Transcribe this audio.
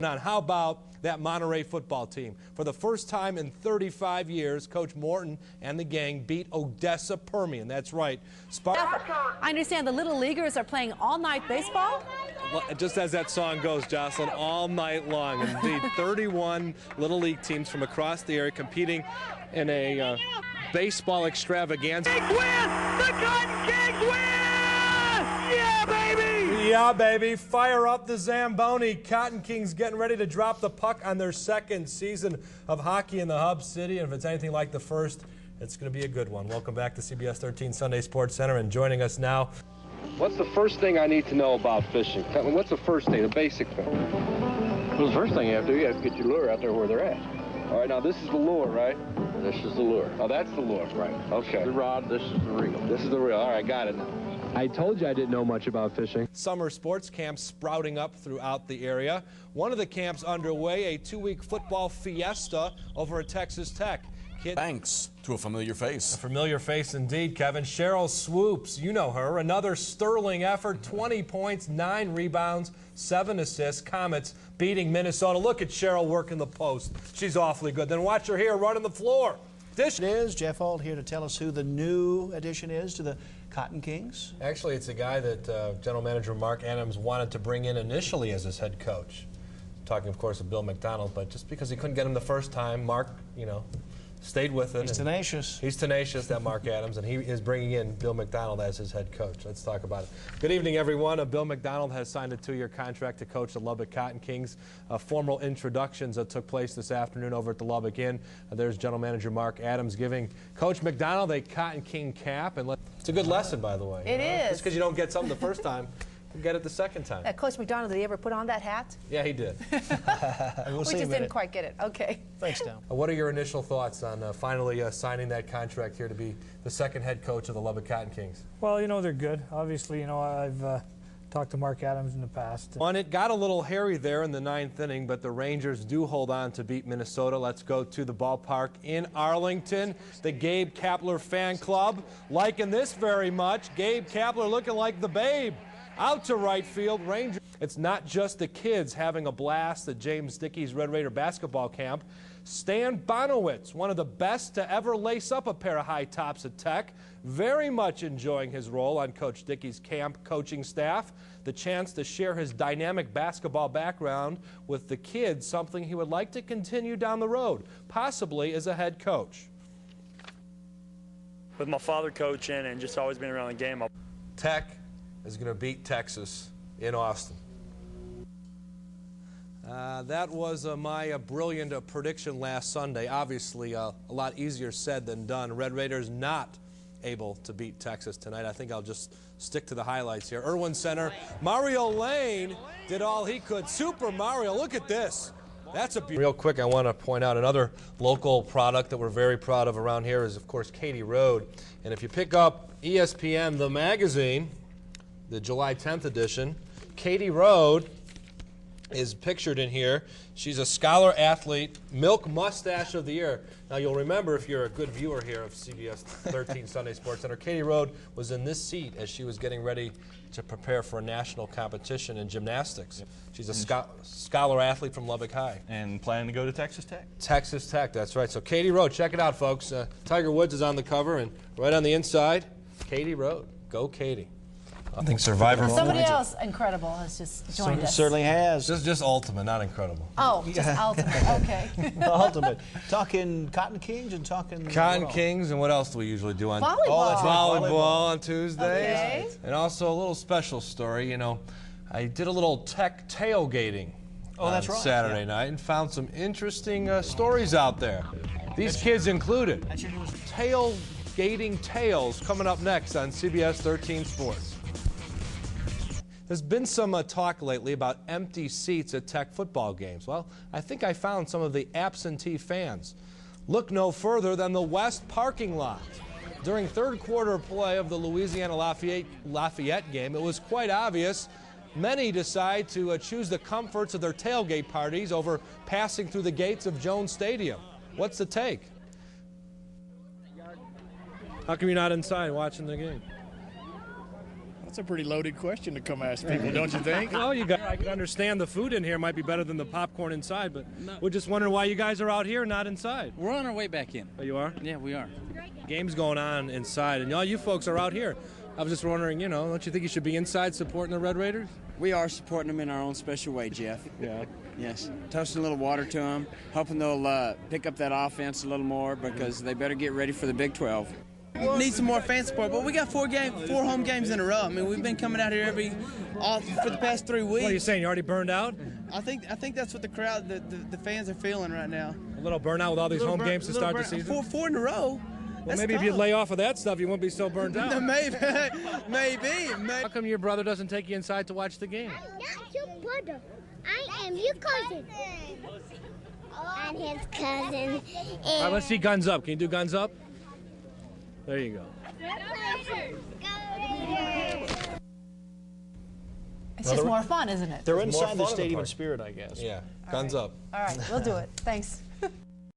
On. How about that Monterey football team? For the first time in 35 years, Coach Morton and the gang beat Odessa Permian. That's right. I understand the Little Leaguers are playing all-night baseball? Just as that song goes, Jocelyn, all night long. Indeed, 31 Little League teams from across the area competing in a baseball extravaganza. Kings win! The Cotton Kings win! Yeah, baby! Yeah, baby. Fire up the Zamboni. Cotton Kings getting ready to drop the puck on their second season of hockey in the Hub City. And if it's anything like the first, it's going to be a good one. Welcome back to CBS 13 Sunday Sports Center. And joining us now. What's the first thing I need to know about fishing? What's the first thing, the basic thing? Well, the first thing you have to do, you have to get your lure out there where they're at. All right, now this is the lure, right? This is the lure. Oh, that's the lure. Right. Okay. This is the rod, this is the reel. This is the reel. All right, got it now. I told you I didn't know much about fishing. Summer sports camps sprouting up throughout the area. One of the camps underway, a 2-week football fiesta over at Texas Tech. Thanks to a familiar face. A familiar face indeed, Kevin. Cheryl Swoops, you know her. Another sterling effort, 20 points, 9 rebounds, 7 assists. Comets beating Minnesota. Look at Cheryl working the post. She's awfully good. Then watch her here running the floor. It is Jeff Ault here to tell us who the new addition is to the Cotton Kings. Actually, it's a guy that General Manager Mark Adams wanted to bring in initially as his head coach. Talking, of course, of Bill McDonald, but just because he couldn't get him the first time, Mark, stayed with it. He's tenacious. He's tenacious, that Mark Adams, and he is bringing in Bill McDonald as his head coach. Let's talk about it. Good evening, everyone. Bill McDonald has signed a 2-year contract to coach the Lubbock Cotton Kings. Formal introductions took place this afternoon over at the Lubbock Inn. There's General Manager Mark Adams giving Coach McDonald a Cotton King cap. And it's a good lesson, by the way. It is. Just because you don't get something the first time, you get it the second time. Coach McDonald, did he ever put on that hat? Yeah, he did. We'll We just didn't quite get it. Okay. Thanks, Tom. What are your initial thoughts on finally signing that contract here to be the second head coach of the Lubbock Cotton Kings? Well, they're good. Obviously, I've talked to Mark Adams in the past. Well, it got a little hairy there in the 9th inning, but the Rangers do hold on to beat Minnesota. Let's go to the ballpark in Arlington. The Gabe Kapler fan club liking this very much. Gabe Kapler looking like the Babe. Out to right field, Rangers. It's not just the kids having a blast at James Dickey's Red Raider basketball camp. Stan Bonowitz, one of the best to ever lace up a pair of high tops at Tech, very much enjoying his role on Coach Dickey's camp coaching staff. The chance to share his dynamic basketball background with the kids, something he would like to continue down the road, possibly as a head coach. With my father coaching and just always being around the game. Tech is going to beat Texas in Austin. That was my brilliant prediction last Sunday. Obviously, a lot easier said than done. Red Raiders not able to beat Texas tonight. I think I'll just stick to the highlights here. Irwin Center, Mario Lane did all he could. Super Mario, look at this. That's a real quick, I want to point out another local product that we're very proud of around here is, of course, Katie Road. And if you pick up ESPN, the magazine, the July 10th edition, Katie Road is pictured in here. She's a scholar athlete, Milk Mustache of the Year. Now you'll remember, if you're a good viewer here of CBS 13 Sunday Sports Center, Katie Road was in this seat as she was getting ready to prepare for a national competition in gymnastics. She's a scholar athlete from Lubbock High. And planning to go to Texas Tech. Texas Tech, that's right. So Katie Road, check it out, folks. Tiger Woods is on the cover, and right on the inside, Katie Road. Go Katie. I think Survivor. Somebody else incredible has just joined us. Certainly has. Just ultimate, not incredible. Oh, just ultimate. Okay. Ultimate. Talking Cotton Kings and talking... Cotton Kings, and what else do we usually do on... Volleyball. Oh, that's right. Volleyball on Tuesdays. Okay. And also a little special story, I did a little Tech tailgating on Saturday night and found some interesting stories out there. These kids included. Tailgating Tales coming up next on CBS 13 Sports. There's been some talk lately about empty seats at Tech football games. Well, I think I found some of the absentee fans. Look no further than the West parking lot. During third quarter play of the Louisiana Lafayette game, it was quite obvious many decide to choose the comforts of their tailgate parties over passing through the gates of Jones Stadium. What's the take? How come you're not inside watching the game? That's a pretty loaded question to come ask people, don't you think? Well, I can understand the food in here might be better than the popcorn inside, but we're just wondering why you guys are out here, not inside. We're on our way back in. Oh, you are? Yeah, we are. Game's going on inside, and all you folks are out here. I was just wondering, don't you think you should be inside supporting the Red Raiders? We are supporting them in our own special way, Jeff. Yeah. Yes. Toasting a little water to them, hoping they'll pick up that offense a little more because they better get ready for the Big 12. Need some more fan support, but we got four home games in a row. I mean, we've been coming out here for the past 3 weeks. What are you saying? You already burned out? I think that's what the crowd, the fans are feeling right now. A little burnout with all these home games to start the season? Four in a row. Well, maybe if you lay off of that stuff, you won't be so burned out. Maybe. How come your brother doesn't take you inside to watch the game? I'm not your brother. I am your cousin. I'm his cousin. All right, let's see guns up. Can you do guns up? There you go. It's just more fun, isn't it? They're inside the stadium in spirit, I guess. Yeah, guns up. All right, we'll do it. Thanks.